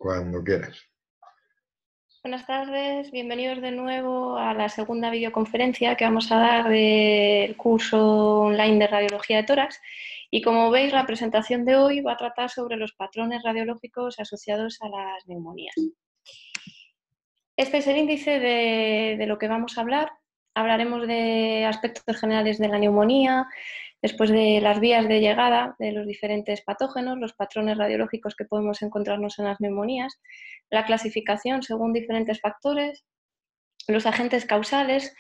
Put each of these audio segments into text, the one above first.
Cuando quieras. Buenas tardes, bienvenidos de nuevo a la segunda videoconferencia que vamos a dar del curso online de radiología de tórax. Y como veis, la presentación de hoy va a tratar sobre los patrones radiológicos asociados a las neumonías. Este es el índice de lo que vamos a hablar. Hablaremos de aspectos generales de la neumonía, después de las vías de llegada de los diferentes patógenos, los patrones radiológicos que podemos encontrarnos en las neumonías, la clasificación según diferentes factores, los agentes causales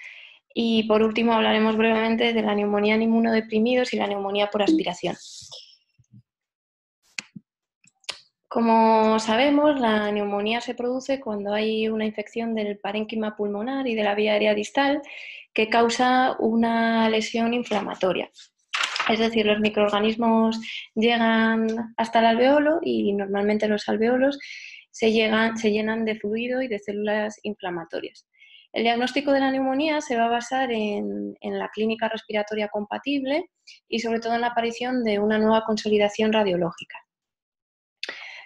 y, por último, hablaremos brevemente de la neumonía en inmunodeprimidos y la neumonía por aspiración. Como sabemos, la neumonía se produce cuando hay una infección del parénquima pulmonar y de la vía aérea distal que causa una lesión inflamatoria. Es decir, los microorganismos llegan hasta el alveolo y normalmente los alveolos se llenan de fluido y de células inflamatorias. El diagnóstico de la neumonía se va a basar en la clínica respiratoria compatible y sobre todo en la aparición de una nueva consolidación radiológica.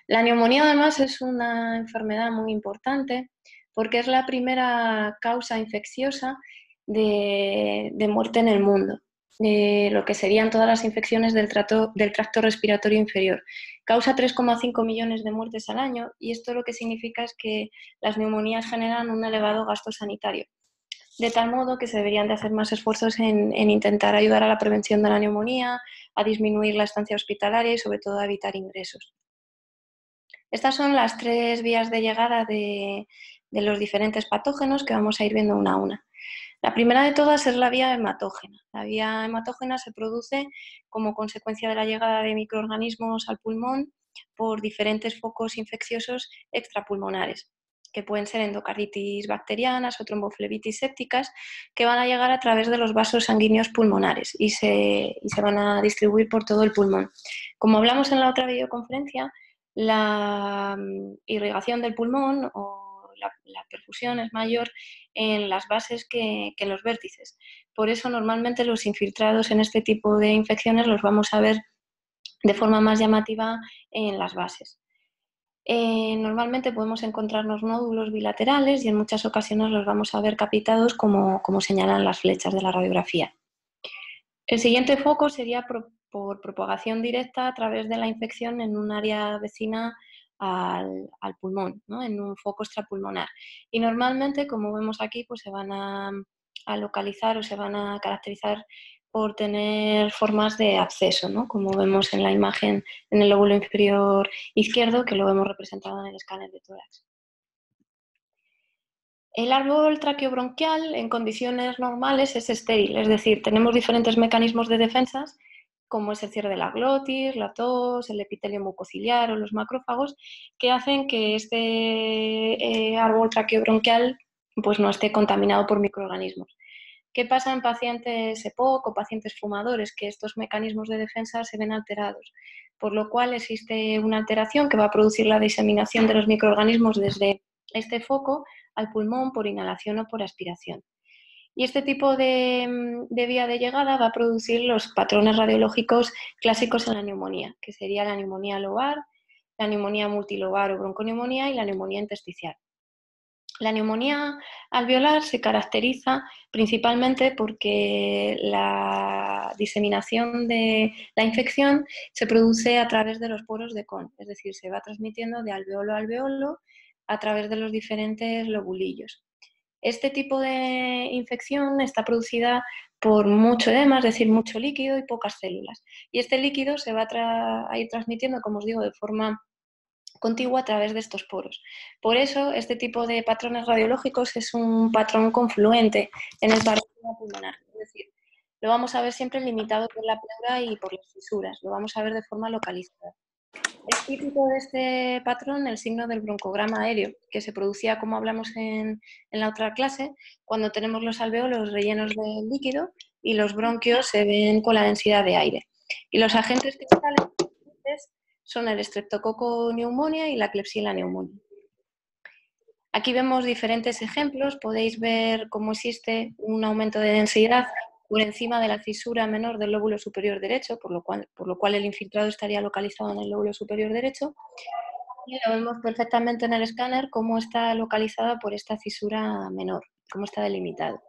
La neumonía además es una enfermedad muy importante porque es la primera causa infecciosa de muerte en el mundo, de lo que serían todas las infecciones del tracto respiratorio inferior. Causa 3,5 millones de muertes al año y esto lo que significa es que las neumonías generan un elevado gasto sanitario, de tal modo que se deberían de hacer más esfuerzos en intentar ayudar a la prevención de la neumonía, a disminuir la estancia hospitalaria y sobre todo a evitar ingresos. Estas son las tres vías de llegada de los diferentes patógenos que vamos a ir viendo una a una. La primera de todas es la vía hematógena. La vía hematógena se produce como consecuencia de la llegada de microorganismos al pulmón por diferentes focos infecciosos extrapulmonares, que pueden ser endocarditis bacterianas o tromboflebitis sépticas, que van a llegar a través de los vasos sanguíneos pulmonares y se van a distribuir por todo el pulmón. Como hablamos en la otra videoconferencia, la irrigación del pulmón o la perfusión es mayor en las bases que en los vértices. Por eso normalmente los infiltrados en este tipo de infecciones los vamos a ver de forma más llamativa en las bases. Normalmente podemos encontrarnos nódulos bilaterales y en muchas ocasiones los vamos a ver capitados como señalan las flechas de la radiografía. El siguiente foco sería por propagación directa a través de la infección en un área vecina al pulmón, ¿no? En un foco extrapulmonar. Y normalmente, como vemos aquí, pues se van a localizar o se van a caracterizar por tener formas de absceso, ¿no? Como vemos en la imagen en el lóbulo inferior izquierdo, que lo vemos representado en el escáner de tórax. El árbol traqueobronquial en condiciones normales es estéril, es decir, tenemos diferentes mecanismos de defensas, como es el cierre de la glotis, la tos, el epitelio mucociliar o los macrófagos, que hacen que este árbol traqueobronquial pues, no esté contaminado por microorganismos. ¿Qué pasa en pacientes EPOC o pacientes fumadores? Que estos mecanismos de defensa se ven alterados, por lo cual existe una alteración que va a producir la diseminación de los microorganismos desde este foco al pulmón por inhalación o por aspiración. Y este tipo de vía de llegada va a producir los patrones radiológicos clásicos en la neumonía, que sería la neumonía lobar, la neumonía multilobar o bronconeumonía y la neumonía intersticial. La neumonía alveolar se caracteriza principalmente porque la diseminación de la infección se produce a través de los poros de Kohn, es decir, se va transmitiendo de alveolo a alveolo a través de los diferentes lobulillos. Este tipo de infección está producida por mucho edema, es decir, mucho líquido y pocas células. Y este líquido se va a ir transmitiendo, como os digo, de forma contigua a través de estos poros. Por eso, este tipo de patrones radiológicos es un patrón confluente en el parénquima pulmonar. Es decir, lo vamos a ver siempre limitado por la pleura y por las fisuras, lo vamos a ver de forma localizada. Es típico de este patrón el signo del broncograma aéreo, que se producía, como hablamos en la otra clase, cuando tenemos los alveolos rellenos de líquido y los bronquios se ven con la densidad de aire. Y los agentes que salen son el Streptococcus pneumoniae y la Klebsiella pneumoniae. Aquí vemos diferentes ejemplos, podéis ver cómo existe un aumento de densidad por encima de la fisura menor del lóbulo superior derecho, por lo cual el infiltrado estaría localizado en el lóbulo superior derecho, Y lo vemos perfectamente en el escáner cómo está localizada por esta cisura menor, cómo está delimitado.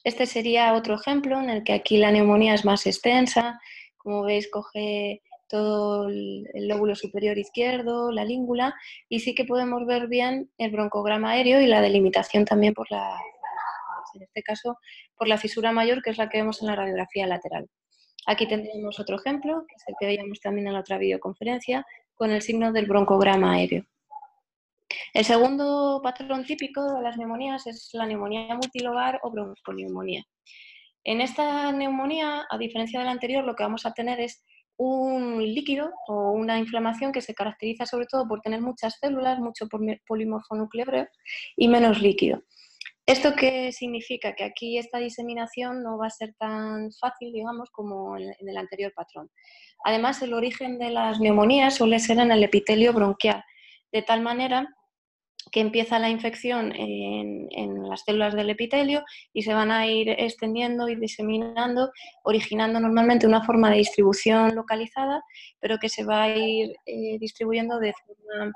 Este sería otro ejemplo en el que aquí la neumonía es más extensa. Como veis, coge todo el lóbulo superior izquierdo, la língula, y sí que podemos ver bien el broncograma aéreo y la delimitación también por en este caso, por la fisura mayor, que es la que vemos en la radiografía lateral. Aquí tendríamos otro ejemplo, que es el que veíamos también en la otra videoconferencia, con el signo del broncograma aéreo. El segundo patrón típico de las neumonías es la neumonía multilobar o bronconeumonía. En esta neumonía, a diferencia de la anterior, lo que vamos a tener es un líquido o una inflamación que se caracteriza sobre todo por tener muchas células, mucho polimorfonucleoso y menos líquido. ¿Esto qué significa? Que aquí esta diseminación no va a ser tan fácil, digamos, como en el anterior patrón. Además, el origen de las neumonías suele ser en el epitelio bronquial, de tal manera que empieza la infección en las células del epitelio y se van a ir extendiendo y diseminando, originando normalmente una forma de distribución localizada, pero que se va a ir distribuyendo de forma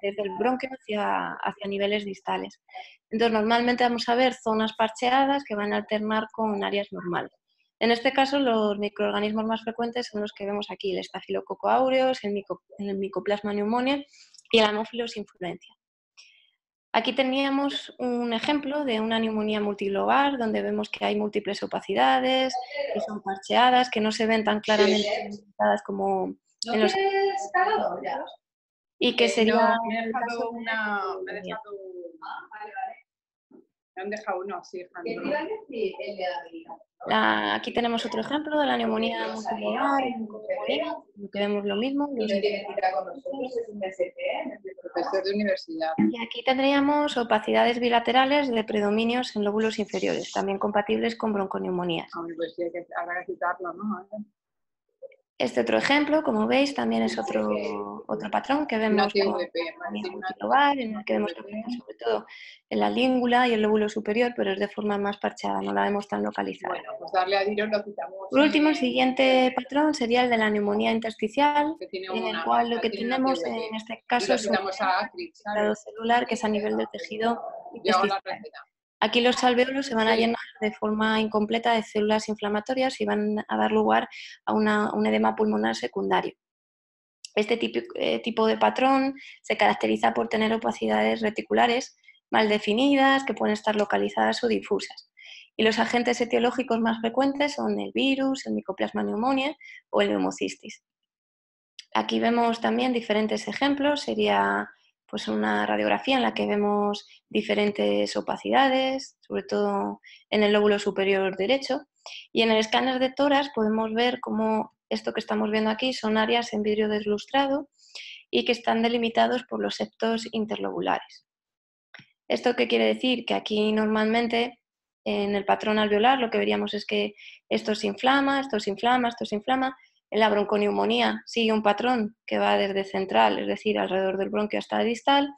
desde el bronquio hacia niveles distales. Entonces, normalmente vamos a ver zonas parcheadas que van a alternar con áreas normales. En este caso, los microorganismos más frecuentes son los que vemos aquí, el Staphylococcus aureus, el Mycoplasma pneumoniae y el Haemophilus influenza. Aquí teníamos un ejemplo de una neumonía multilobar, donde vemos que hay múltiples opacidades, que son parcheadas, que no se ven tan claramente limitadas como en los y que sería No, me he el caso dejado una. Me he dejado. Me han dejado uno así, Aquí tenemos otro ejemplo de la neumonía multilobar, lo que vemos lo mismo. Profesor de universidad. Y aquí tendríamos opacidades bilaterales de predominios en lóbulos inferiores, también compatibles con bronconeumonías. Pues sí, habrá que quitarlo, ¿no? Este otro ejemplo, como veis, también es otro patrón que vemos con multilobar, en el que vemos que afecta sobre todo en la língula y el lóbulo superior, pero es de forma más parchada, no la vemos tan localizada. Bueno, pues darle a Diros lo quitamos. Por último, el siguiente patrón sería el de la neumonía intersticial, en el cual lo que tenemos en este caso es un infiltrado celular que es a nivel del tejido intestinal. Aquí los alvéolos se van a llenar de forma incompleta de células inflamatorias y van a dar lugar a un edema pulmonar secundario. Este tipo de patrón se caracteriza por tener opacidades reticulares mal definidas, que pueden estar localizadas o difusas. Y los agentes etiológicos más frecuentes son el virus, el Mycoplasma pneumoniae o el neumocistis. Aquí vemos también diferentes ejemplos, sería pues una radiografía en la que vemos diferentes opacidades, sobre todo en el lóbulo superior derecho, y en el escáner de tórax podemos ver cómo esto que estamos viendo aquí son áreas en vidrio deslustrado y que están delimitados por los septos interlobulares. ¿Esto qué quiere decir? Que aquí normalmente en el patrón alveolar lo que veríamos es que esto se inflama, esto se inflama, esto se inflama. En la bronconeumonía sigue un patrón que va desde central, es decir, alrededor del bronquio hasta distal,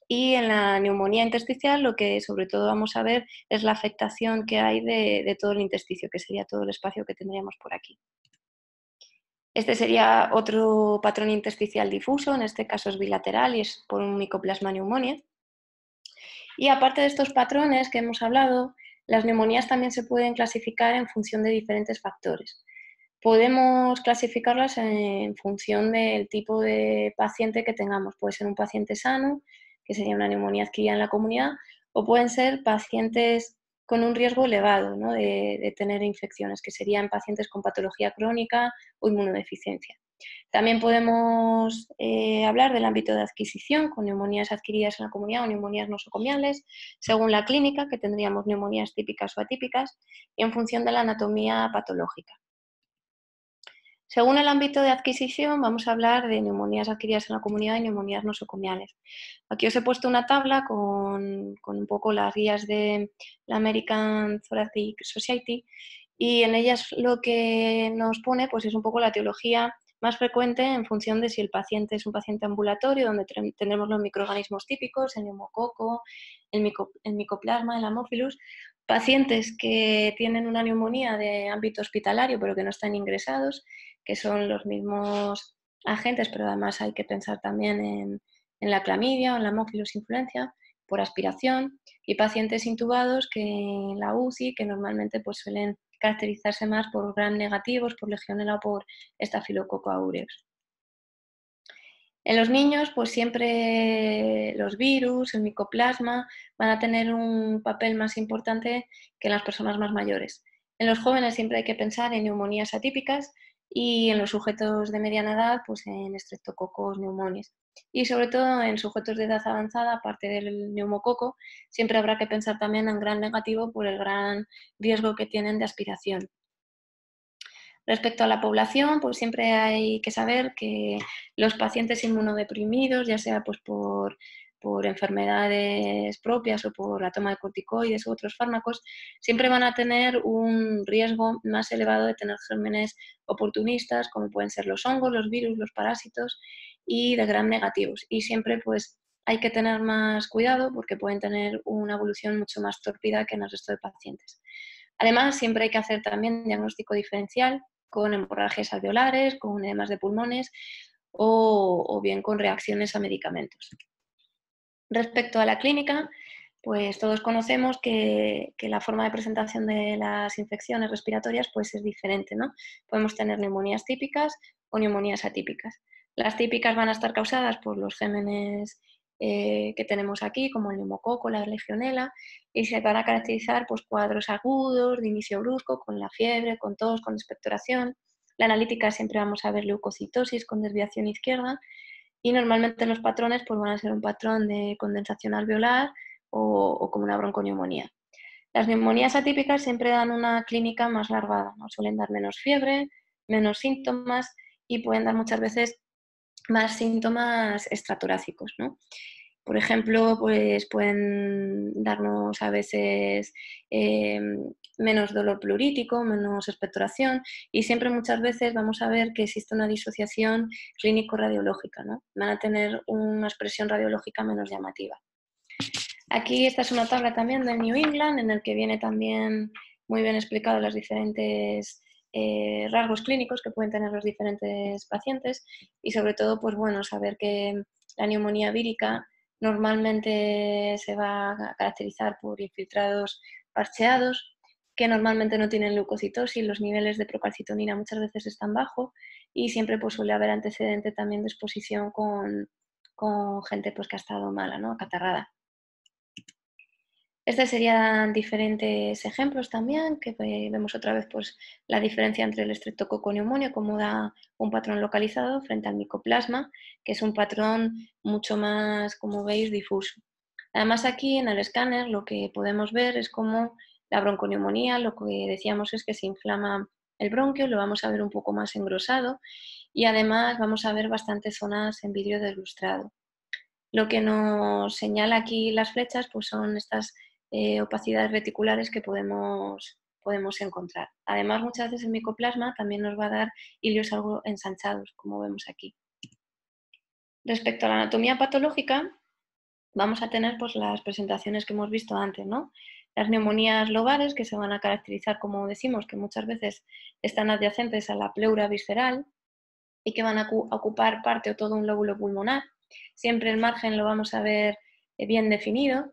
y en la neumonía intersticial lo que sobre todo vamos a ver es la afectación que hay de todo el intersticio, que sería todo el espacio que tendríamos por aquí. Este sería otro patrón intersticial difuso, en este caso es bilateral y es por un Mycoplasma pneumoniae. Y aparte de estos patrones que hemos hablado, las neumonías también se pueden clasificar en función de diferentes factores. Podemos clasificarlas en función del tipo de paciente que tengamos. Puede ser un paciente sano, que sería una neumonía adquirida en la comunidad, o pueden ser pacientes con un riesgo elevado, ¿no?, de tener infecciones, que serían pacientes con patología crónica o inmunodeficiencia. También podemos hablar del ámbito de adquisición, con neumonías adquiridas en la comunidad o neumonías nosocomiales, según la clínica, que tendríamos neumonías típicas o atípicas, y en función de la anatomía patológica. Según el ámbito de adquisición, vamos a hablar de neumonías adquiridas en la comunidad y neumonías nosocomiales. Aquí os he puesto una tabla con un poco las guías de la American Thoracic Society y en ellas lo que nos pone pues, es un poco la etiología más frecuente en función de si el paciente es un paciente ambulatorio, donde tendremos los microorganismos típicos, el neumococo, el micoplasma, el Haemophilus, pacientes que tienen una neumonía de ámbito hospitalario pero que no están ingresados, que son los mismos agentes, pero además hay que pensar también en la clamidia o en la Haemophilus influenza por aspiración, y pacientes intubados que en la UCI, que normalmente pues, suelen caracterizarse más por gram negativos, por legionela o por estafilococo aureus. En los niños, pues siempre los virus, el micoplasma, van a tener un papel más importante que en las personas más mayores. En los jóvenes siempre hay que pensar en neumonías atípicas y en los sujetos de mediana edad, pues en estreptococos pneumonias. Y sobre todo en sujetos de edad avanzada, aparte del neumococo, siempre habrá que pensar también en gran negativo por el gran riesgo que tienen de aspiración. Respecto a la población, pues siempre hay que saber que los pacientes inmunodeprimidos, ya sea pues por enfermedades propias o por la toma de corticoides u otros fármacos, siempre van a tener un riesgo más elevado de tener gérmenes oportunistas, como pueden ser los hongos, los virus, los parásitos y de gram negativos. Y siempre pues hay que tener más cuidado porque pueden tener una evolución mucho más tórpida que en el resto de pacientes. Además, siempre hay que hacer también diagnóstico diferencial con hemorragias alveolares, con edemas de pulmones o bien con reacciones a medicamentos. Respecto a la clínica, pues todos conocemos que la forma de presentación de las infecciones respiratorias pues es diferente, ¿no? Podemos tener neumonías típicas o neumonías atípicas. Las típicas van a estar causadas por los gérmenes que tenemos aquí, como el neumococo, la legionela, y se van a caracterizar pues, cuadros agudos, de inicio brusco, con la fiebre, con tos, con expectoración. La analítica siempre vamos a ver leucocitosis con desviación izquierda, y normalmente los patrones pues, van a ser un patrón de condensación alveolar o como una bronconeumonía. Las neumonías atípicas siempre dan una clínica más larvada, ¿no? Suelen dar menos fiebre, menos síntomas y pueden dar muchas veces más síntomas extratorácicos, ¿no? Por ejemplo, pues pueden darnos a veces menos dolor plurítico, menos expectoración, y siempre muchas veces vamos a ver que existe una disociación clínico-radiológica, ¿no? Van a tener una expresión radiológica menos llamativa. Aquí esta es una tabla también del New England en el que viene también muy bien explicado los diferentes rasgos clínicos que pueden tener los diferentes pacientes y sobre todo, pues bueno, saber que la neumonía vírica normalmente se va a caracterizar por infiltrados parcheados, que normalmente no tienen leucocitosis, los niveles de procalcitonina muchas veces están bajos y siempre pues, suele haber antecedente también de exposición con gente pues, que ha estado mala, ¿no? Acatarrada. Estos serían diferentes ejemplos también, que vemos otra vez pues, la diferencia entre el estreptococo neumonio, como da un patrón localizado, frente al micoplasma, que es un patrón mucho más, como veis, difuso. Además aquí en el escáner lo que podemos ver es como la bronconeumonía, lo que decíamos es que se inflama el bronquio, lo vamos a ver un poco más engrosado y además vamos a ver bastantes zonas en vidrio deslustrado. Lo que nos señala aquí las flechas pues son estas opacidades reticulares que podemos encontrar. Además, muchas veces el micoplasma también nos va a dar hilios algo ensanchados, como vemos aquí. Respecto a la anatomía patológica, vamos a tener pues, las presentaciones que hemos visto antes, ¿no? Las neumonías lobares, que se van a caracterizar, como decimos, que muchas veces están adyacentes a la pleura visceral y que van a ocupar parte o todo un lóbulo pulmonar. Siempre el margen lo vamos a ver bien definido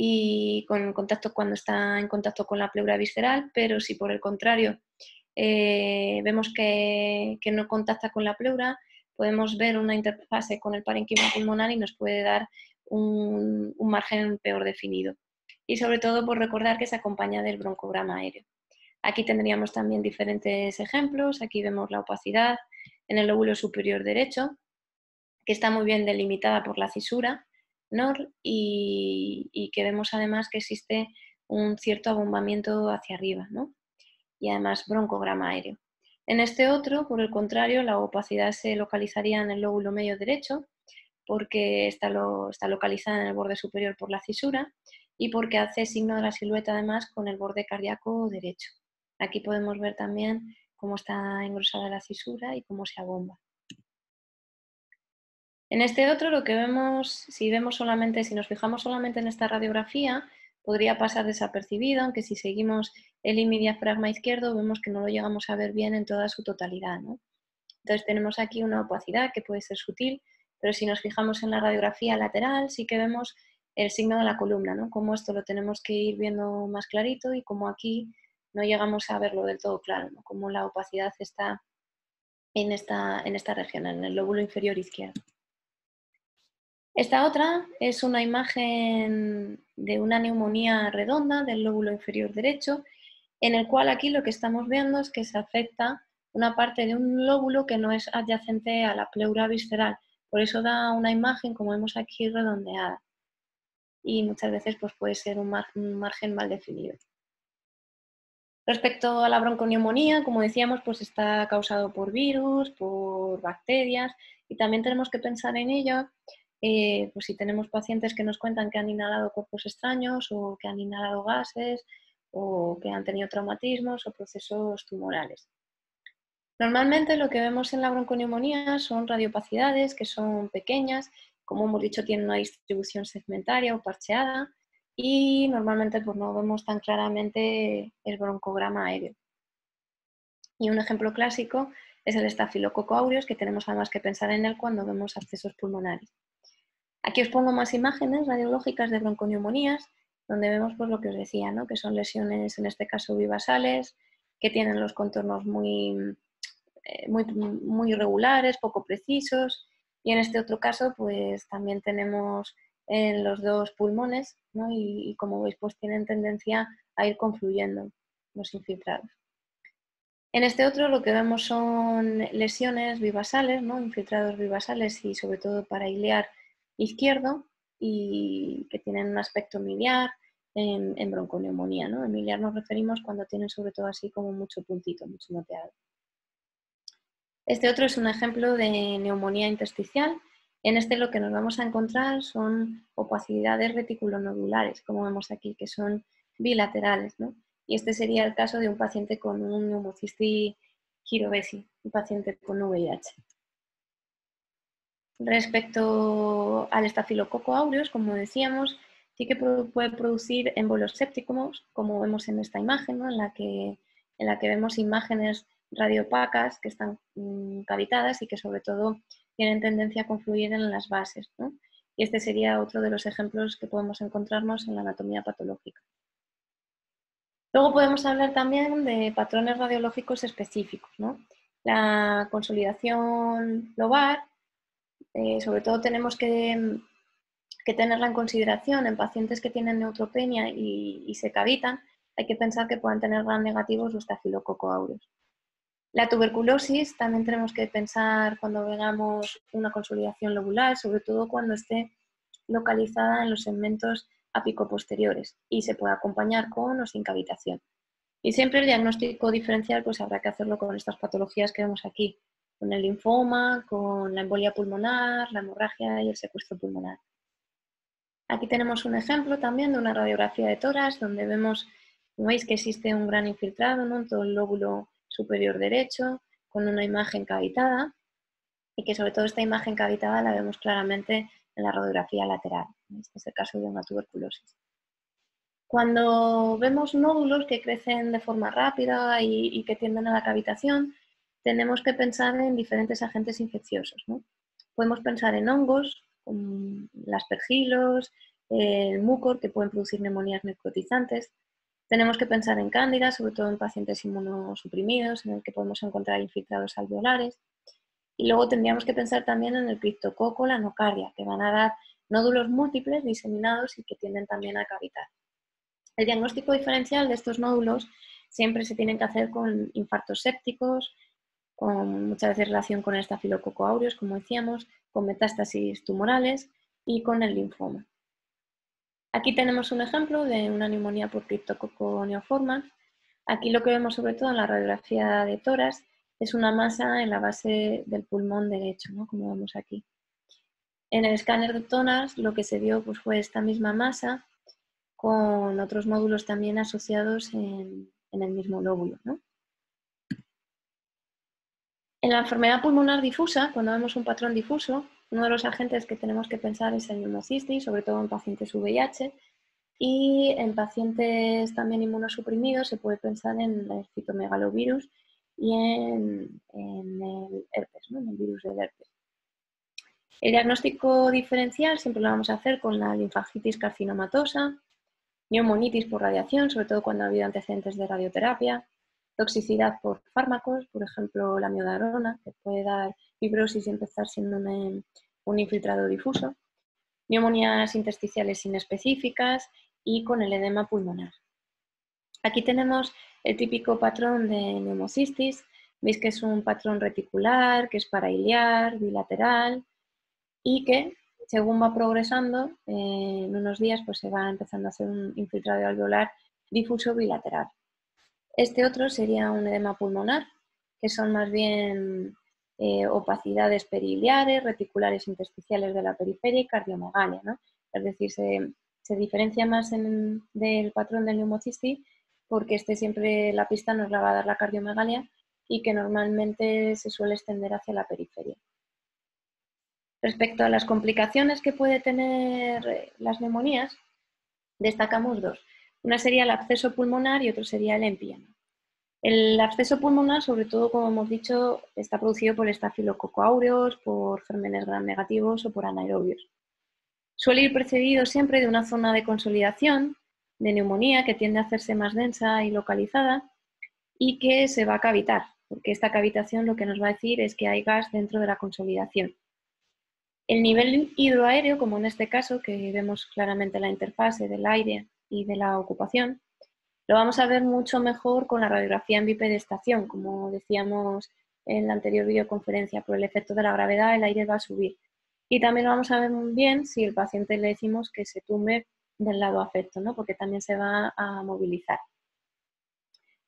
y con contacto cuando está en contacto con la pleura visceral, pero si por el contrario vemos que no contacta con la pleura, podemos ver una interfase con el parénquima pulmonar y nos puede dar un margen peor definido. Y sobre todo por recordar que se acompaña del broncograma aéreo. Aquí tendríamos también diferentes ejemplos. Aquí vemos la opacidad en el lóbulo superior derecho, que está muy bien delimitada por la cisura NOR y que vemos además que existe un cierto abombamiento hacia arriba, ¿no? Y además broncograma aéreo. En este otro, por el contrario, la opacidad se localizaría en el lóbulo medio derecho porque está localizada en el borde superior por la cisura y porque hace signo de la silueta además con el borde cardíaco derecho. Aquí podemos ver también cómo está engrosada la cisura y cómo se abomba. En este otro lo que vemos, si nos fijamos solamente en esta radiografía, podría pasar desapercibido, aunque si seguimos el diafragma izquierdo vemos que no lo llegamos a ver bien en toda su totalidad, ¿no? Entonces tenemos aquí una opacidad que puede ser sutil, pero si nos fijamos en la radiografía lateral sí que vemos el signo de la columna, ¿no? Cómo esto lo tenemos que ir viendo más clarito y cómo aquí no llegamos a verlo del todo claro, ¿no? Cómo la opacidad está en esta región, en el lóbulo inferior izquierdo. Esta otra es una imagen de una neumonía redonda del lóbulo inferior derecho, en el cual aquí lo que estamos viendo es que se afecta una parte de un lóbulo que no es adyacente a la pleura visceral. Por eso da una imagen, como vemos aquí, redondeada. Y muchas veces pues, puede ser un margen mal definido. Respecto a la bronconeumonía, como decíamos, pues está causado por virus, por bacterias, y también tenemos que pensar en ello, pues si tenemos pacientes que nos cuentan que han inhalado cuerpos extraños o que han inhalado gases o que han tenido traumatismos o procesos tumorales. Normalmente lo que vemos en la bronconeumonía son radiopacidades que son pequeñas, como hemos dicho, tienen una distribución segmentaria o parcheada, y normalmente pues, no vemos tan claramente el broncograma aéreo. Y un ejemplo clásico es el estafilococo aureus, que tenemos además que pensar en él cuando vemos abscesos pulmonares. Aquí os pongo más imágenes radiológicas de bronconeumonías, donde vemos pues, lo que os decía, ¿no? Que son lesiones, en este caso bivasales, que tienen los contornos muy irregulares, poco precisos, y en este otro caso pues también tenemos en los dos pulmones, ¿no? y como veis pues tienen tendencia a ir confluyendo los infiltrados. En este otro lo que vemos son lesiones bivasales, ¿no? Infiltrados bivasales y sobre todo parailiar izquierdo, y que tienen un aspecto miliar en bronconeumonía, ¿no? En miliar nos referimos cuando tienen sobre todo así como mucho puntito, mucho moteado. Este otro es un ejemplo de neumonía intersticial. En este lo que nos vamos a encontrar son opacidades reticulonodulares, como vemos aquí, que son bilaterales, ¿no? Y este sería el caso de un paciente con un pneumocistis girovesi, un paciente con VIH. Respecto al estafilococo aureus, como decíamos, sí que puede producir émbolos sépticos, como vemos en esta imagen, ¿no? en la que vemos imágenes radioopacas que están cavitadas y que sobre todo tienen tendencia a confluir en las bases, ¿no? Y este sería otro de los ejemplos que podemos encontrarnos en la anatomía patológica. Luego podemos hablar también de patrones radiológicos específicos, ¿no? La consolidación lobar, sobre todo tenemos que tenerla en consideración en pacientes que tienen neutropenia y se cavitan. Hay que pensar que puedan tener gran negativos los estafilococo aureus. La tuberculosis también tenemos que pensar cuando veamos una consolidación lobular, sobre todo cuando esté localizada en los segmentos apicoposteriores y se puede acompañar con o sin cavitación. Y siempre el diagnóstico diferencial pues habrá que hacerlo con estas patologías que vemos aquí, con el linfoma, con la embolia pulmonar, la hemorragia y el secuestro pulmonar. Aquí tenemos un ejemplo también de una radiografía de tórax donde vemos, como veis, que existe un gran infiltrado, ¿no? En todo el lóbulo superior derecho, con una imagen cavitada, y que sobre todo esta imagen cavitada la vemos claramente en la radiografía lateral. Este es el caso de una tuberculosis. Cuando vemos nódulos que crecen de forma rápida y que tienden a la cavitación, tenemos que pensar en diferentes agentes infecciosos, ¿no? Podemos pensar en hongos, las aspergilos, el mucor, que pueden producir neumonías necrotizantes. Tenemos que pensar en cándidas, sobre todo en pacientes inmunosuprimidos, en el que podemos encontrar infiltrados alveolares. Y luego tendríamos que pensar también en el criptococo, la nocardia, que van a dar nódulos múltiples diseminados y que tienden también a cavitar. El diagnóstico diferencial de estos nódulos siempre se tiene que hacer con infartos sépticos, con muchas veces relación con el estafilococo aureus, como decíamos, con metástasis tumorales y con el linfoma. Aquí tenemos un ejemplo de una neumonía por Cryptococcus neoformans. Aquí lo que vemos sobre todo en la radiografía de tórax es una masa en la base del pulmón derecho, ¿no? Como vemos aquí. En el escáner de tórax lo que se vio pues, fue esta misma masa con otros nódulos también asociados en el mismo lóbulo, ¿no? En la enfermedad pulmonar difusa, cuando vemos un patrón difuso, uno de los agentes que tenemos que pensar es el pneumocistis, sobre todo en pacientes VIH, y en pacientes también inmunosuprimidos se puede pensar en el citomegalovirus y en el herpes, ¿no? En el virus del herpes. El diagnóstico diferencial siempre lo vamos a hacer con la linfagitis carcinomatosa, neumonitis por radiación, sobre todo cuando ha habido antecedentes de radioterapia, toxicidad por fármacos, por ejemplo la miodarona, que puede dar fibrosis y empezar siendo un infiltrado difuso, neumonías intersticiales inespecíficas y con el edema pulmonar. Aquí tenemos el típico patrón de neumocistis. Veis que es un patrón reticular, que es parailiar, bilateral y que según va progresando, en unos días pues se va empezando a hacer un infiltrado alveolar difuso bilateral. Este otro sería un edema pulmonar, que son más bien opacidades periliares, reticulares intersticiales de la periferia y cardiomegalia, ¿no? Es decir, se diferencia más del patrón del neumocistis porque este siempre la pista nos la va a dar la cardiomegalia y que normalmente se suele extender hacia la periferia. Respecto a las complicaciones que puede tener las neumonías, destacamos dos. Una sería el absceso pulmonar y otro sería el empiema. El absceso pulmonar, sobre todo, como hemos dicho, está producido por estafilococo aureus, por gérmenes gram negativos o por anaerobios. Suele ir precedido siempre de una zona de consolidación, de neumonía, que tiende a hacerse más densa y localizada y que se va a cavitar, porque esta cavitación lo que nos va a decir es que hay gas dentro de la consolidación. El nivel hidroaéreo, como en este caso, que vemos claramente la interfase del aire y de la ocupación, lo vamos a ver mucho mejor con la radiografía en bipedestación, como decíamos en la anterior videoconferencia, por el efecto de la gravedad el aire va a subir. Y también lo vamos a ver muy bien si el paciente le decimos que se tumbe del lado afecto, ¿no? Porque también se va a movilizar.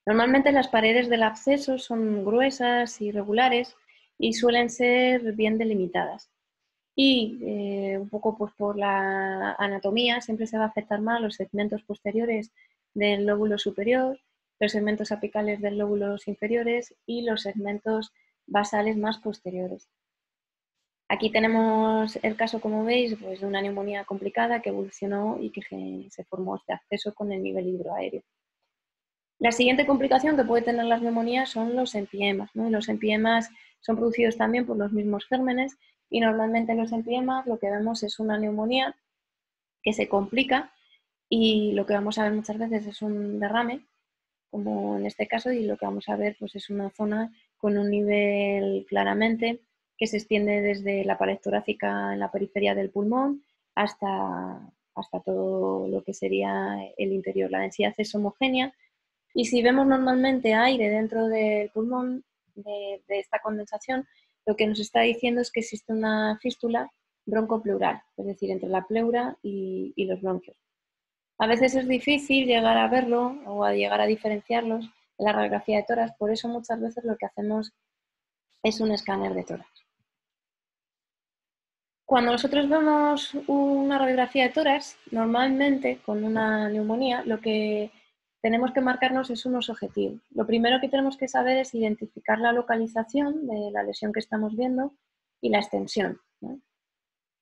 Normalmente las paredes del absceso son gruesas y regulares y suelen ser bien delimitadas. Y un poco pues, por la anatomía siempre se va a afectar más los segmentos posteriores del lóbulo superior, los segmentos apicales del lóbulo inferiores y los segmentos basales más posteriores. Aquí tenemos el caso, como veis, pues, de una neumonía complicada que evolucionó y que se formó este absceso con el nivel hidroaéreo. La siguiente complicación que puede tener las neumonías son los empiemas, ¿no? Los empiemas son producidos también por los mismos gérmenes y normalmente en los empiemas lo que vemos es una neumonía que se complica y lo que vamos a ver muchas veces es un derrame, como en este caso, y lo que vamos a ver pues, es una zona con un nivel claramente que se extiende desde la pared torácica en la periferia del pulmón hasta todo lo que sería el interior. La densidad es homogénea. Y si vemos normalmente aire dentro del pulmón de esta condensación, lo que nos está diciendo es que existe una fístula broncopleural, es decir, entre la pleura y los bronquios. A veces es difícil llegar a verlo o a llegar a diferenciarlos en la radiografía de tórax, por eso muchas veces lo que hacemos es un escáner de tórax. Cuando nosotros vemos una radiografía de tórax, normalmente con una neumonía, lo que tenemos que marcarnos es unos objetivos. Lo primero que tenemos que saber es identificar la localización de la lesión que estamos viendo y la extensión, ¿no?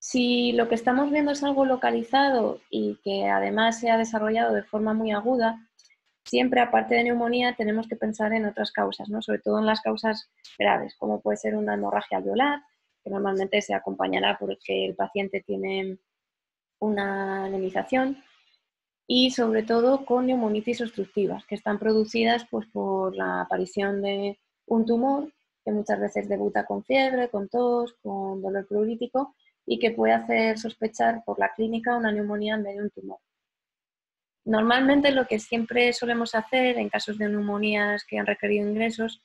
Si lo que estamos viendo es algo localizado y que además se ha desarrollado de forma muy aguda, siempre aparte de neumonía tenemos que pensar en otras causas, ¿no? Sobre todo en las causas graves, como puede ser una hemorragia alveolar, que normalmente se acompañará porque el paciente tiene una anemización, y sobre todo con neumonitis obstructivas, que están producidas pues, por la aparición de un tumor que muchas veces debuta con fiebre, con tos, con dolor pleurítico y que puede hacer sospechar por la clínica una neumonía en vez de un tumor. Normalmente lo que siempre solemos hacer en casos de neumonías que han requerido ingresos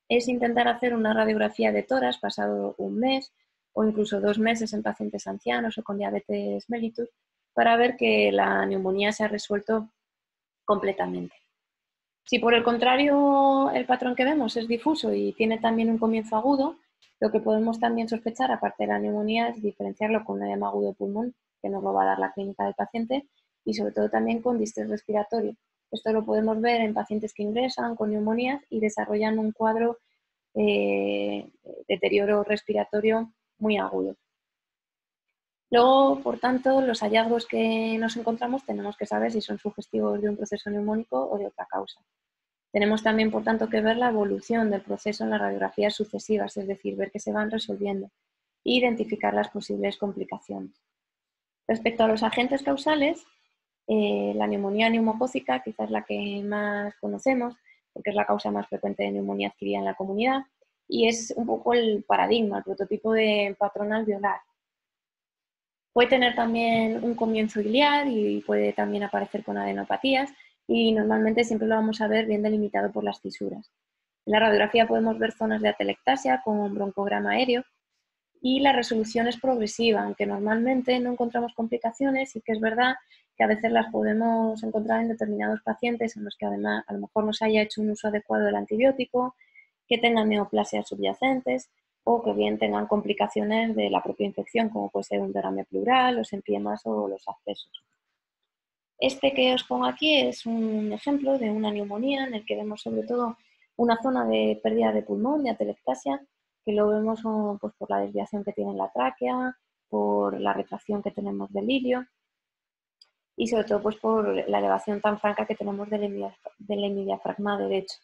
es intentar hacer una radiografía de tórax pasado un mes o incluso 2 meses en pacientes ancianos o con diabetes mellitus para ver que la neumonía se ha resuelto completamente. Si por el contrario el patrón que vemos es difuso y tiene también un comienzo agudo, lo que podemos también sospechar, aparte de la neumonía, es diferenciarlo con un edema agudo de pulmón, que nos lo va a dar la clínica del paciente, y sobre todo también con distrés respiratorio. Esto lo podemos ver en pacientes que ingresan con neumonías y desarrollan un cuadro deterioro respiratorio muy agudo. Luego, por tanto, los hallazgos que nos encontramos tenemos que saber si son sugestivos de un proceso neumónico o de otra causa. Tenemos también, por tanto, que ver la evolución del proceso en las radiografías sucesivas, es decir, ver que se van resolviendo. e identificar las posibles complicaciones. Respecto a los agentes causales, la neumonía neumocócica, quizás la que más conocemos, porque es la causa más frecuente de neumonía adquirida en la comunidad, y es un poco el paradigma, el prototipo de patrón alveolar. Puede tener también un comienzo iliar y puede también aparecer con adenopatías, y normalmente siempre lo vamos a ver bien delimitado por las fisuras. En la radiografía podemos ver zonas de atelectasia con broncograma aéreo, y la resolución es progresiva, aunque normalmente no encontramos complicaciones, y que es verdad que a veces las podemos encontrar en determinados pacientes en los que además a lo mejor no se haya hecho un uso adecuado del antibiótico, que tengan neoplasias subyacentes o que bien tengan complicaciones de la propia infección, como puede ser un derrame pleural, los empiemas o los abscesos. Este que os pongo aquí es un ejemplo de una neumonía en el que vemos sobre todo una zona de pérdida de pulmón, de atelectasia, que lo vemos pues, por la desviación que tiene la tráquea, por la retracción que tenemos del ilirio y sobre todo pues, por la elevación tan franca que tenemos del hemidiafragma derecho.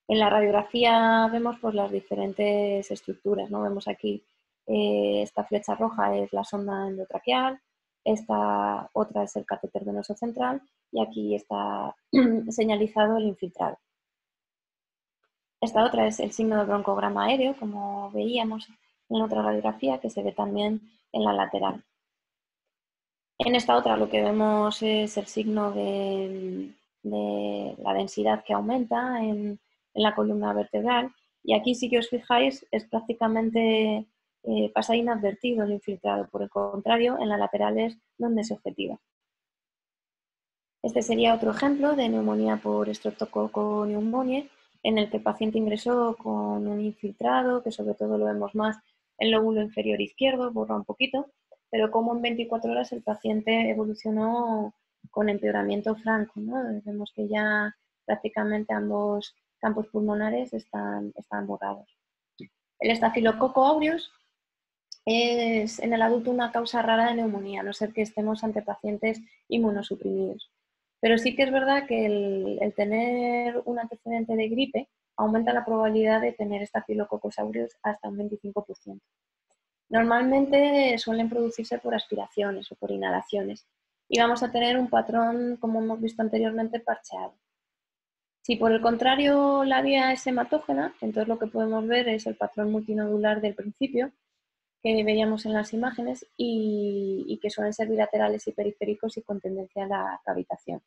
En la radiografía vemos pues, las diferentes estructuras, ¿no? Vemos aquí esta flecha roja es la sonda endotraqueal, esta otra es el catéter venoso central y aquí está señalizado el infiltrado. Esta otra es el signo de broncograma aéreo, como veíamos en otra radiografía, que se ve también en la lateral. En esta otra lo que vemos es el signo de la densidad que aumenta en la columna vertebral, y aquí si que os fijáis es prácticamente pasa inadvertido el infiltrado, por el contrario en la lateral es donde se objetiva. Este sería otro ejemplo de neumonía por Streptococcus pneumoniae, en el que el paciente ingresó con un infiltrado, que sobre todo lo vemos más en el lóbulo inferior izquierdo, borra un poquito, pero como en 24 horas el paciente evolucionó con empeoramiento franco, ¿no? Vemos que ya prácticamente ambos campos pulmonares están borrados. El estafilococo aureus es en el adulto una causa rara de neumonía, a no ser que estemos ante pacientes inmunosuprimidos. Pero sí que es verdad que el tener un antecedente de gripe aumenta la probabilidad de tener estafilococcus aureus hasta un 25%. Normalmente suelen producirse por aspiraciones o por inhalaciones y vamos a tener un patrón, como hemos visto anteriormente, parcheado. Si por el contrario la vía es hematógena, entonces lo que podemos ver es el patrón multinodular del principio, que veíamos en las imágenes y que suelen ser bilaterales y periféricos y con tendencia a la cavitación.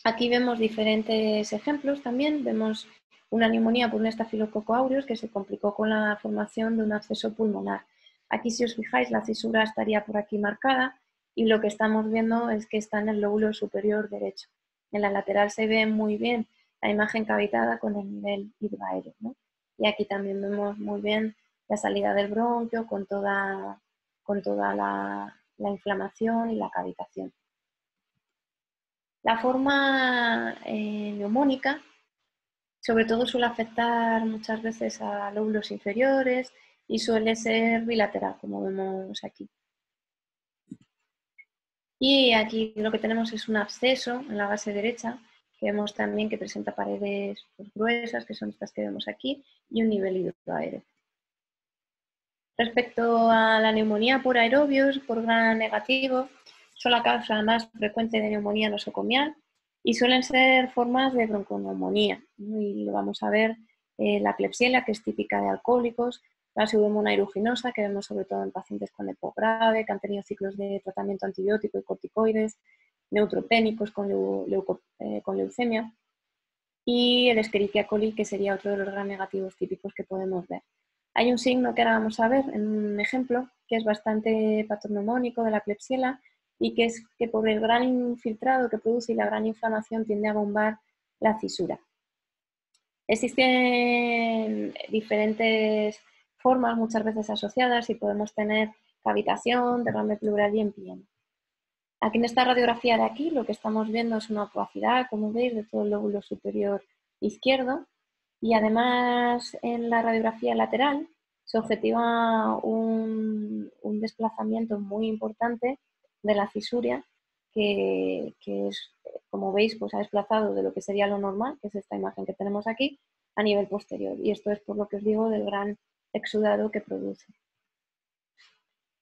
Aquí vemos diferentes ejemplos también. Vemos una neumonía por un estafilococo aureus que se complicó con la formación de un absceso pulmonar. Aquí, si os fijáis, la cisura estaría por aquí marcada y lo que estamos viendo es que está en el lóbulo superior derecho. En la lateral se ve muy bien la imagen cavitada con el nivel hidroaéreo, ¿no? Y aquí también vemos muy bien la salida del bronquio con toda la inflamación y la cavitación. La forma neumónica sobre todo suele afectar muchas veces a lóbulos inferiores y suele ser bilateral, como vemos aquí. Y aquí lo que tenemos es un absceso en la base derecha, que vemos también que presenta paredes gruesas, que son estas que vemos aquí, y un nivel hidroaéreo. Respecto a la neumonía por aerobios, por gram negativo, son la causa más frecuente de neumonía nosocomial y suelen ser formas de bronconeumonía. Y lo vamos a ver la Klebsiella, que es típica de alcohólicos, la pseudomonas aeruginosa, que vemos sobre todo en pacientes con EPO grave, que han tenido ciclos de tratamiento antibiótico y corticoides, neutropénicos con leucemia, y el Escherichia coli, que sería otro de los gram negativos típicos que podemos ver. Hay un signo que ahora vamos a ver en un ejemplo que es bastante patroneumónico de la Klebsiella y que es que por el gran infiltrado que produce y la gran inflamación tiende a bombar la cisura. Existen diferentes formas muchas veces asociadas y podemos tener cavitación, derrame pleural y empiema. Aquí en esta radiografía de aquí lo que estamos viendo es una opacidad, como veis, de todo el lóbulo superior izquierdo. Y además en la radiografía lateral se objetiva un desplazamiento muy importante de la cisura que es, como veis, pues ha desplazado de lo que sería lo normal, que es esta imagen que tenemos aquí, a nivel posterior. Y esto es por lo que os digo del gran exudado que produce.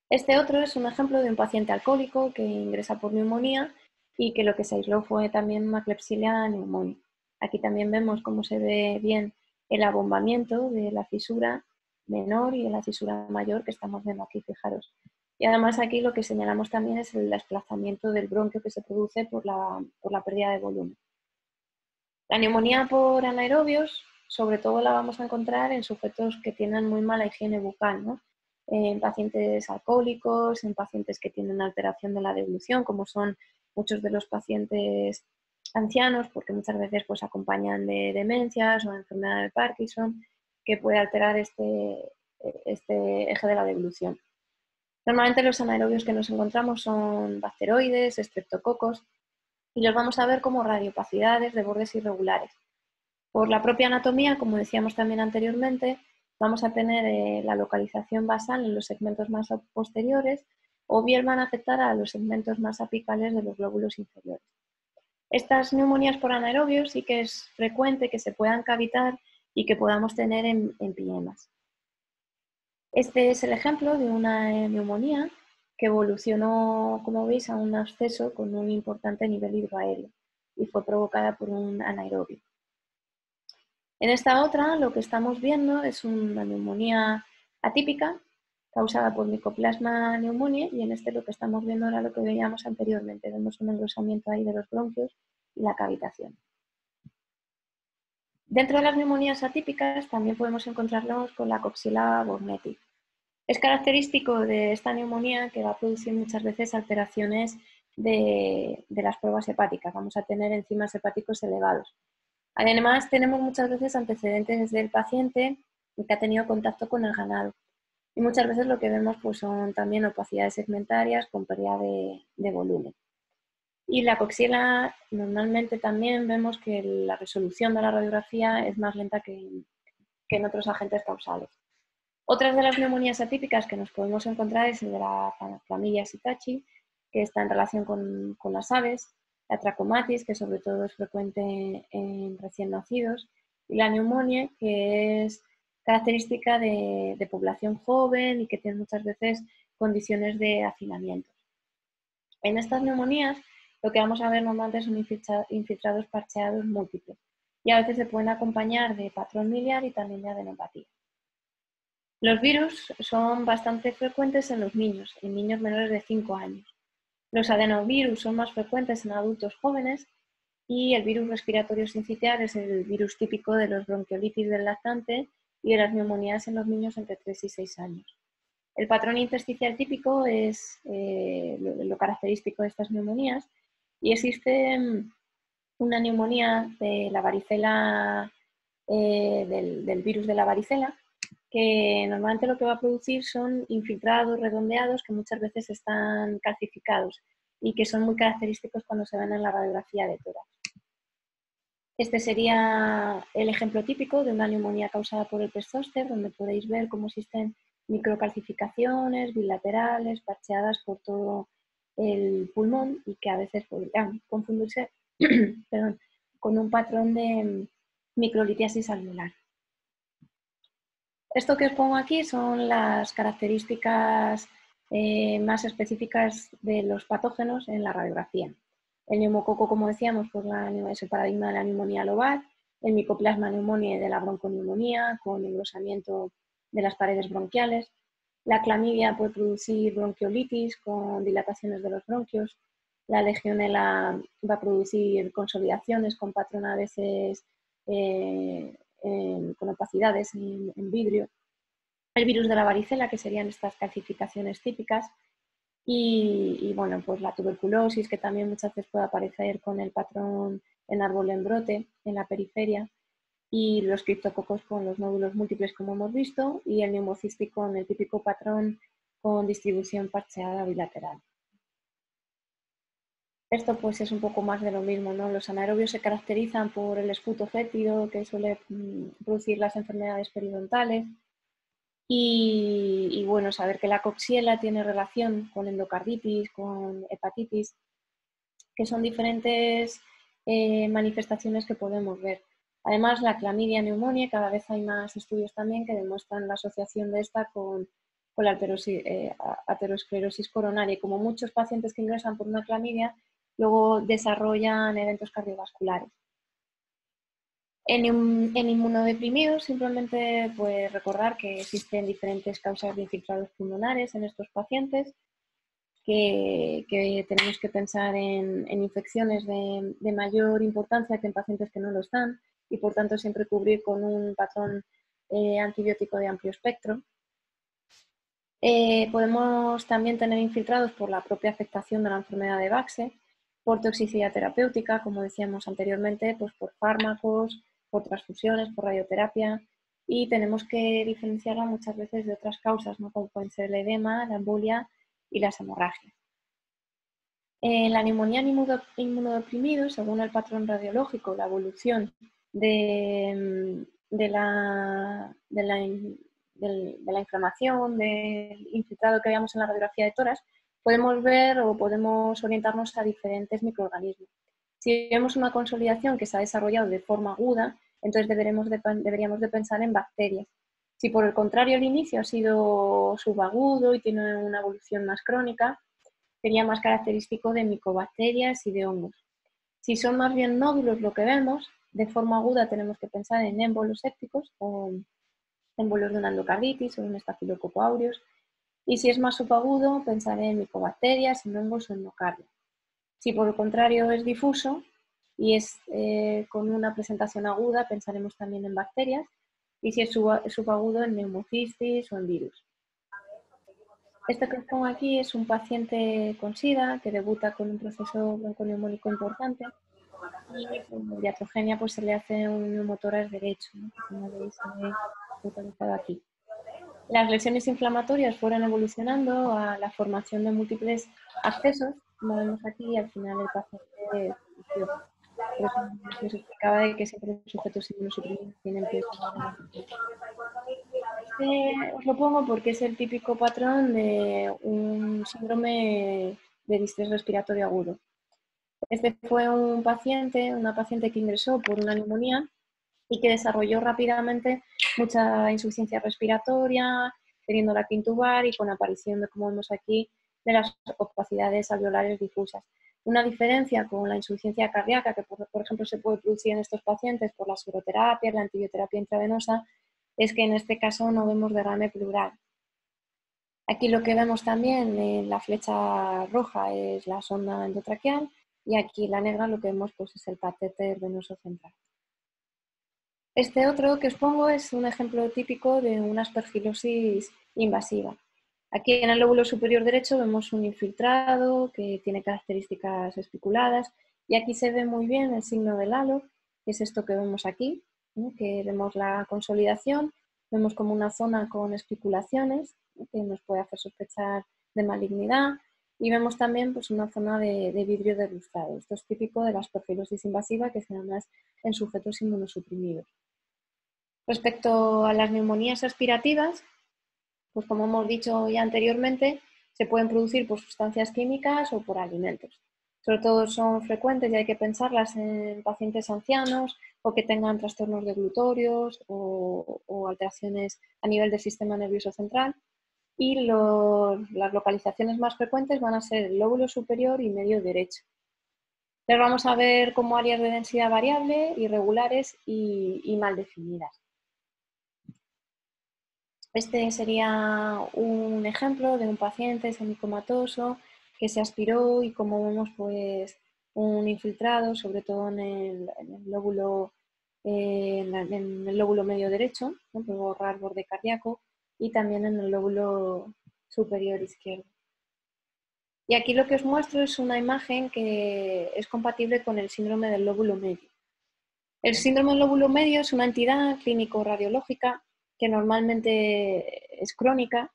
Este otro es un ejemplo de un paciente alcohólico que ingresa por neumonía y que lo que se aisló fue también una Klebsiella pneumoniae. Aquí también vemos cómo se ve bien el abombamiento de la fisura menor y de la fisura mayor que estamos viendo aquí, fijaros. Y además aquí lo que señalamos también es el desplazamiento del bronquio que se produce por la pérdida de volumen. La neumonía por anaerobios, sobre todo la vamos a encontrar en sujetos que tienen muy mala higiene bucal, ¿no? En pacientes alcohólicos, en pacientes que tienen alteración de la deglución, como son muchos de los pacientes ancianos, porque muchas veces pues, acompañan de demencias o enfermedad de Parkinson, que puede alterar este eje de la deglución. Normalmente los anaerobios que nos encontramos son bacteroides, estreptococos, y los vamos a ver como radiopacidades de bordes irregulares. Por la propia anatomía, como decíamos también anteriormente, vamos a tener la localización basal en los segmentos más posteriores o bien van a afectar a los segmentos más apicales de los lóbulos inferiores. Estas neumonías por anaerobios sí que es frecuente que se puedan cavitar y que podamos tener en piemas. Este es el ejemplo de una neumonía que evolucionó, como veis, a un absceso con un importante nivel hidroaéreo y fue provocada por un anaerobio. En esta otra lo que estamos viendo es una neumonía atípica causada por Mycoplasma pneumoniae y en este lo que estamos viendo era lo que veíamos anteriormente. Vemos un engrosamiento ahí de los bronquios y la cavitación. Dentro de las neumonías atípicas también podemos encontrarnos con la Coxiella burnetii. Es característico de esta neumonía que va a producir muchas veces alteraciones de las pruebas hepáticas. Vamos a tener enzimas hepáticos elevados. Además, tenemos muchas veces antecedentes del paciente que ha tenido contacto con el ganado. Y muchas veces lo que vemos pues, son también opacidades segmentarias con pérdida de volumen. Y la Coxiella, normalmente también vemos que la resolución de la radiografía es más lenta que en otros agentes causales. Otras de las neumonías atípicas que nos podemos encontrar es el de la Chlamydia psittaci, que está en relación con las aves, la trachomatis, que sobre todo es frecuente en recién nacidos, y la neumonía, que es característica de población joven y que tiene muchas veces condiciones de hacinamiento. En estas neumonías lo que vamos a ver normalmente son infiltrados parcheados múltiples y a veces se pueden acompañar de patrón miliar y también de adenopatía. Los virus son bastante frecuentes en los niños, en niños menores de 5 años. Los adenovirus son más frecuentes en adultos jóvenes y el virus respiratorio sincitial es el virus típico de los bronquiolitis del lactante y de las neumonías en los niños entre 3 y 6 años. El patrón intersticial típico es lo característico de estas neumonías y existe una neumonía de la varicela, del virus de la varicela, que normalmente lo que va a producir son infiltrados redondeados que muchas veces están calcificados y que son muy característicos cuando se ven en la radiografía de tórax. Este sería el ejemplo típico de una neumonía causada por el pez zóster, donde podéis ver cómo existen microcalcificaciones bilaterales, parcheadas por todo el pulmón y que a veces podrían confundirse perdón, con un patrón de microlitiasis alveolar. Esto que os pongo aquí son las características más específicas de los patógenos en la radiografía. El neumococo, como decíamos, pues es el paradigma de la neumonía lobar, el Mycoplasma pneumoniae de la bronconeumonía con engrosamiento de las paredes bronquiales. La clamidia puede producir bronquiolitis con dilataciones de los bronquios. La legionela va a producir consolidaciones con patrón a veces con opacidades en vidrio. El virus de la varicela, que serían estas calcificaciones típicas. Y bueno, pues la tuberculosis, que también muchas veces puede aparecer con el patrón en árbol en brote en la periferia, y los criptococos con los nódulos múltiples, como hemos visto, y el neumocístico con el típico patrón con distribución parcheada bilateral. Esto pues es un poco más de lo mismo, ¿no? Los anaerobios se caracterizan por el esputo fétido que suele producir las enfermedades periodontales. Y bueno, saber que la Coxiella tiene relación con endocarditis, con hepatitis, que son diferentes manifestaciones que podemos ver. Además, la clamidia neumonía, cada vez hay más estudios también que demuestran la asociación de esta con la aterosclerosis coronaria. Y como muchos pacientes que ingresan por una clamidia, luego desarrollan eventos cardiovasculares. En inmunodeprimidos, simplemente pues, recordar que existen diferentes causas de infiltrados pulmonares en estos pacientes, que tenemos que pensar en infecciones de mayor importancia que en pacientes que no lo están, y por tanto siempre cubrir con un patrón antibiótico de amplio espectro. Podemos también tener infiltrados por la propia afectación de la enfermedad de Baxter, por toxicidad terapéutica, como decíamos anteriormente, pues por fármacos, por transfusiones, por radioterapia, y tenemos que diferenciarla muchas veces de otras causas, ¿no? Como pueden ser el edema, la embolia y las hemorragias. En la neumonía en inmunodeprimidos, según el patrón radiológico, la evolución de la inflamación, del infiltrado que veamos en la radiografía de tórax, podemos ver o podemos orientarnos a diferentes microorganismos. Si vemos una consolidación que se ha desarrollado de forma aguda, entonces deberíamos de pensar en bacterias. Si por el contrario el inicio ha sido subagudo y tiene una evolución más crónica, sería más característico de micobacterias y de hongos. Si son más bien nódulos lo que vemos, de forma aguda tenemos que pensar en émbolos sépticos o émbolos de una endocarditis o un estafilococo aureus. Y si es más subagudo, pensaré en micobacterias, en hongos o en endocardio. Si por el contrario es difuso y es con una presentación aguda, pensaremos también en bacterias. Y si es subagudo, en neumocistis o en virus. Este que os pongo aquí es un paciente con SIDA que debuta con un proceso bronconeumónico importante y por iatrogenia pues se le hace un neumotórax derecho, ¿no? Que como veis se ve localizado aquí. Las lesiones inflamatorias fueron evolucionando a la formación de múltiples abscesos, como vemos aquí, y al final el paciente falleció. Por eso nos explicaba de que siempre los sujetos inmunosuprimidos tienen peor mortalidad. Os lo pongo porque es el típico patrón de un síndrome de distrés respiratorio agudo. Este fue una paciente que ingresó por una neumonía y que desarrolló rápidamente mucha insuficiencia respiratoria, teniéndola que intubar y con aparición, como vemos aquí, de las opacidades alveolares difusas. Una diferencia con la insuficiencia cardíaca, que por ejemplo se puede producir en estos pacientes por la suroterapia, la antibioterapia intravenosa, es que en este caso no vemos derrame pleural. Aquí lo que vemos también en la flecha roja es la sonda endotraqueal y aquí la negra lo que vemos pues, es el catéter venoso central. Este otro que os pongo es un ejemplo típico de una aspergilosis invasiva. Aquí en el lóbulo superior derecho vemos un infiltrado que tiene características espiculadas y aquí se ve muy bien el signo del halo, que es esto que vemos aquí, ¿no? Que vemos la consolidación, vemos como una zona con espiculaciones, ¿no? Que nos puede hacer sospechar de malignidad y vemos también pues, una zona de vidrio derrustrado. Esto es típico de la aspergilosis invasiva que se da más en sujetos inmunosuprimidos. Respecto a las neumonías aspirativas, pues como hemos dicho ya anteriormente, se pueden producir por sustancias químicas o por alimentos. Sobre todo son frecuentes y hay que pensarlas en pacientes ancianos o que tengan trastornos deglutorios o alteraciones a nivel del sistema nervioso central. Y las localizaciones más frecuentes van a ser el lóbulo superior y medio derecho. Les vamos a ver como áreas de densidad variable, irregulares y mal definidas. Este sería un ejemplo de un paciente semicomatoso que se aspiró y como vemos pues un infiltrado, sobre todo en el lóbulo, en el lóbulo medio derecho, ¿no? Por borrar borde cardíaco y también en el lóbulo superior izquierdo. Y aquí lo que os muestro es una imagen que es compatible con el síndrome del lóbulo medio. El síndrome del lóbulo medio es una entidad clínico-radiológica que normalmente es crónica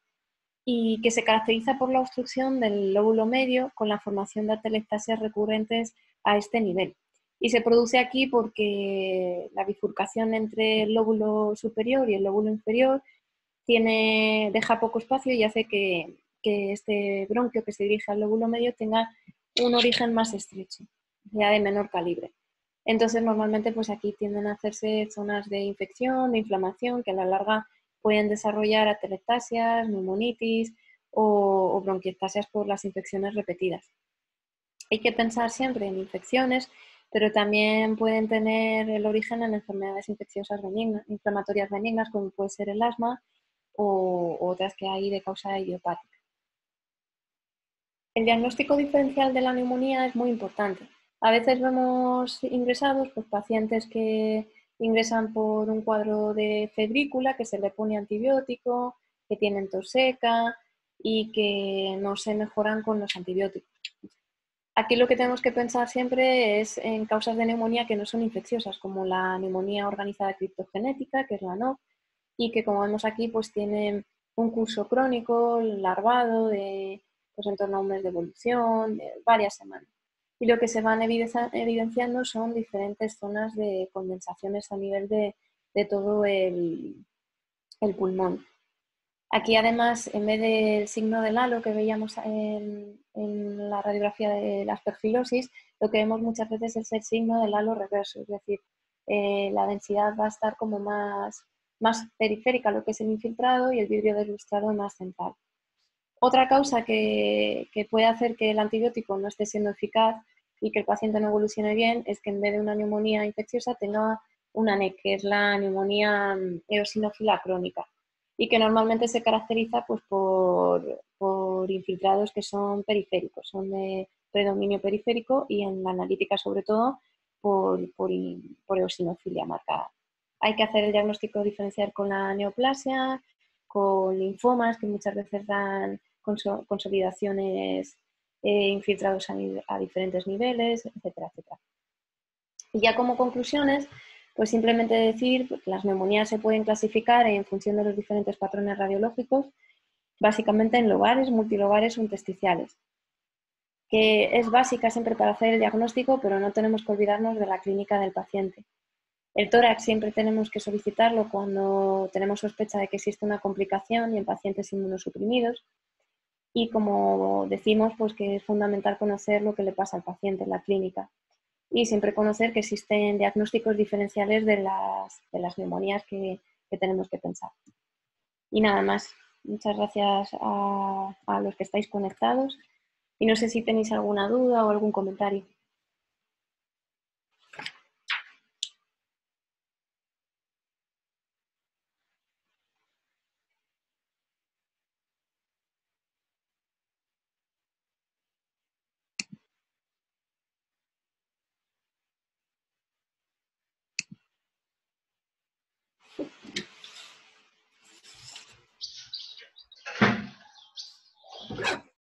y que se caracteriza por la obstrucción del lóbulo medio con la formación de atelectasias recurrentes a este nivel. Y se produce aquí porque la bifurcación entre el lóbulo superior y el lóbulo inferior deja poco espacio y hace que este bronquio que se dirige al lóbulo medio tenga un origen más estrecho, ya de menor calibre. Entonces, normalmente pues aquí tienden a hacerse zonas de infección, de inflamación, que a la larga pueden desarrollar atelectasias, neumonitis o bronquiectasias por las infecciones repetidas. Hay que pensar siempre en infecciones, pero también pueden tener el origen en enfermedades infecciosas inflamatorias benignas, como puede ser el asma o otras que hay de causa idiopática. El diagnóstico diferencial de la neumonía es muy importante. A veces vemos ingresados pues, pacientes que ingresan por un cuadro de febrícula, que se le pone antibiótico, que tienen tos seca y que no se mejoran con los antibióticos. Aquí lo que tenemos que pensar siempre es en causas de neumonía que no son infecciosas, como la neumonía organizada criptogenética, que es la NOC, y que como vemos aquí pues tiene un curso crónico, larvado, de pues, en torno a un mes de evolución, de varias semanas. Y lo que se van evidenciando son diferentes zonas de condensaciones a nivel de todo el pulmón. Aquí además, en vez del signo del halo que veíamos en la radiografía de la aspergilosis, lo que vemos muchas veces es el signo del halo reverso, es decir, la densidad va a estar como más periférica a lo que es el infiltrado y el vidrio del lustrado más central. Otra causa que puede hacer que el antibiótico no esté siendo eficaz y que el paciente no evolucione bien es que en vez de una neumonía infecciosa tenga una NEC, que es la neumonía eosinófila crónica, y que normalmente se caracteriza pues, por infiltrados que son periféricos, son de predominio periférico y en la analítica sobre todo por eosinofilia marcada. Hay que hacer el diagnóstico diferencial con la neoplasia, con linfomas que muchas veces dan consolidaciones infiltrados a diferentes niveles, etcétera, etcétera. Y ya como conclusiones, pues simplemente decir que las neumonías se pueden clasificar en función de los diferentes patrones radiológicos, básicamente en lobares, multilobares o intersticiales, que es básica siempre para hacer el diagnóstico, pero no tenemos que olvidarnos de la clínica del paciente. El tórax siempre tenemos que solicitarlo cuando tenemos sospecha de que existe una complicación y en pacientes inmunosuprimidos. Y como decimos, pues que es fundamental conocer lo que le pasa al paciente en la clínica. Y siempre conocer que existen diagnósticos diferenciales de las neumonías que tenemos que pensar. Y nada más. Muchas gracias a los que estáis conectados. Y no sé si tenéis alguna duda o algún comentario.